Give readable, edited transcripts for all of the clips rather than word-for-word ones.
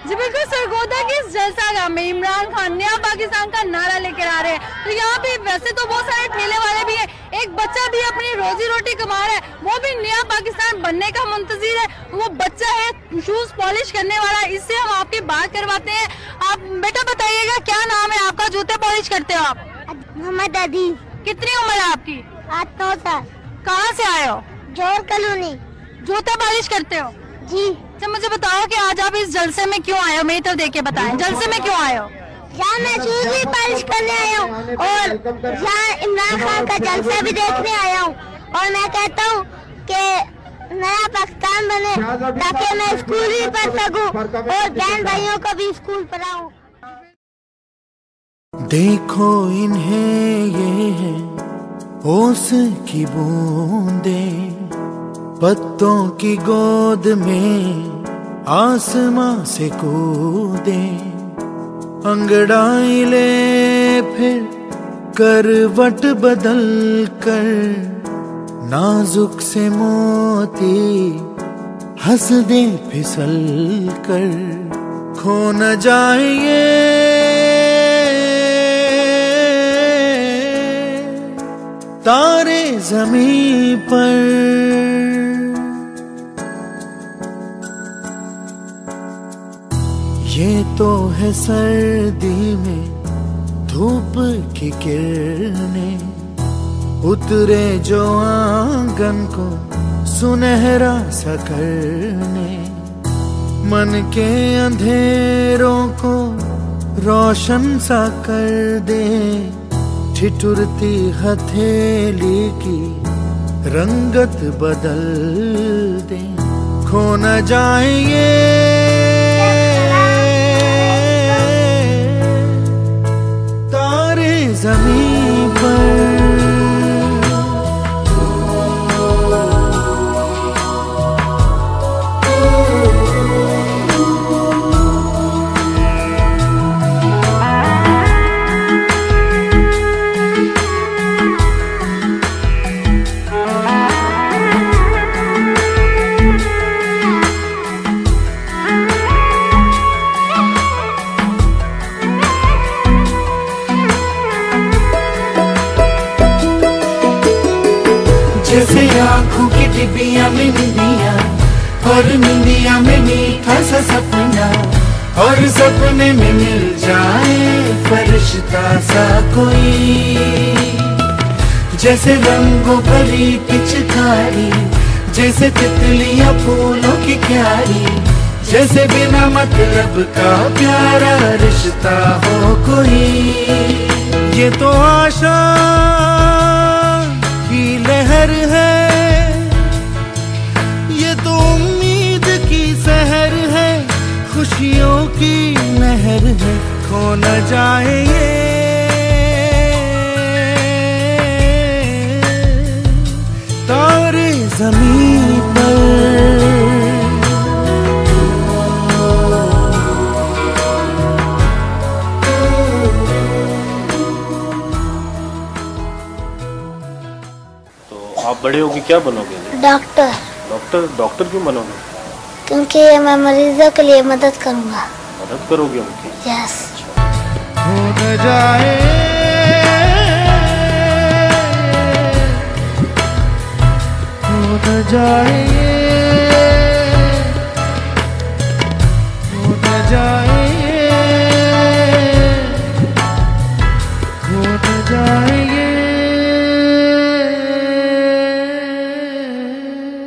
जी बिल्कुल, सरगोदा के इस जलसागाह में इमरान खान नया पाकिस्तान का नारा लेकर आ रहे हैं। तो यहाँ पे वैसे तो बहुत सारे ठेले वाले भी हैं, एक बच्चा भी अपनी रोजी रोटी कमा रहा है, वो भी नया पाकिस्तान बनने का मुंतजिर है। वो बच्चा है शूज पॉलिश करने वाला, इससे हम आपकी बात करवाते हैं। आप बेटा बताइएगा, क्या नाम है आपका, जूते पॉलिश करते हो आप? मोहम्मद अदी। कितनी उम्र है आपकी? 8-9 साल। कहाँ से आए हो? जोर कॉलोनी। जूते पॉलिश करते हो जी। अच्छा मुझे बताओ कि आज आप इस जलसे में क्यों आए हो? मेरी तरफ देख के बताएं, जलसे में क्यों आए हो? यहाँ मैं शूज भी पॉलिश करने आया हूँ और यहाँ इमरान खान का जलसा भी देखने आया हूँ। और मैं कहता हूँ कि नया पाकिस्तान बने ताकि मैं स्कूल भी पढ़ सकूँ और बहन भाइयों को भी स्कूल पढ़ाऊँ। देखो इन्हें ये है ओस की बूंदें, पत्तों की गोद में आसमां से कूदे, अंगड़ाई ले फिर करवट बदल कर, नाजुक से मोती हंस दे फिसल कर, खो न जाए ये तारे ज़मीं पर। ये तो है सर्दी में धूप की किरणें, उतरे जो आंगन को सुनहरा सा करने, मन के अंधेरों को रोशन सा कर दे, ठिठुरती हथेली की रंगत बदल दे, खो न जाए ये तारे ज़मीं पर। जैसे आँखों की डिबिया में निंदिया और निंदिया में मीठा सा सपना, और सपने में मिल जाए फरिश्ता सा कोई, जैसे रंगों भरी पिचकारी, जैसे तितलियां फूलों की क्यारी, जैसे बिना मतलब का प्यारा रिश्ता हो कोई। ये तो आशा की लहर है, ये तो उम्मीद की सहर है, खुशियों की नहर है, खो न जाए ये तारे ज़मीं पर। आप बड़े होके क्या बनोगे? डॉक्टर। डॉक्टर? डॉक्टर क्यों बनोगे? क्योंकि मैं मरीजों के लिए मदद करूँगा। मदद करोगे उनकी? यस। खो न जाए खो न जाए खो न जाए खो न जाए।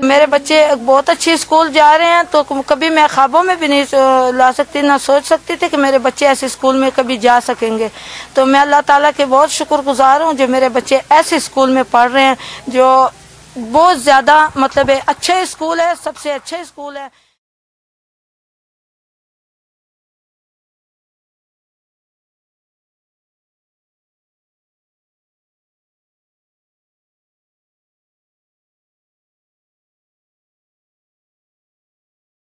मेरे बच्चे बहुत अच्छे स्कूल जा रहे हैं, तो कभी मैं ख्वाबों में भी नहीं ला सकती, ना सोच सकती थी कि मेरे बच्चे ऐसे स्कूल में कभी जा सकेंगे। तो मैं अल्लाह ताला के बहुत शुक्रगुजार हूँ जो मेरे बच्चे ऐसे स्कूल में पढ़ रहे हैं जो बहुत ज़्यादा मतलब अच्छे स्कूल है, सबसे अच्छे स्कूल है।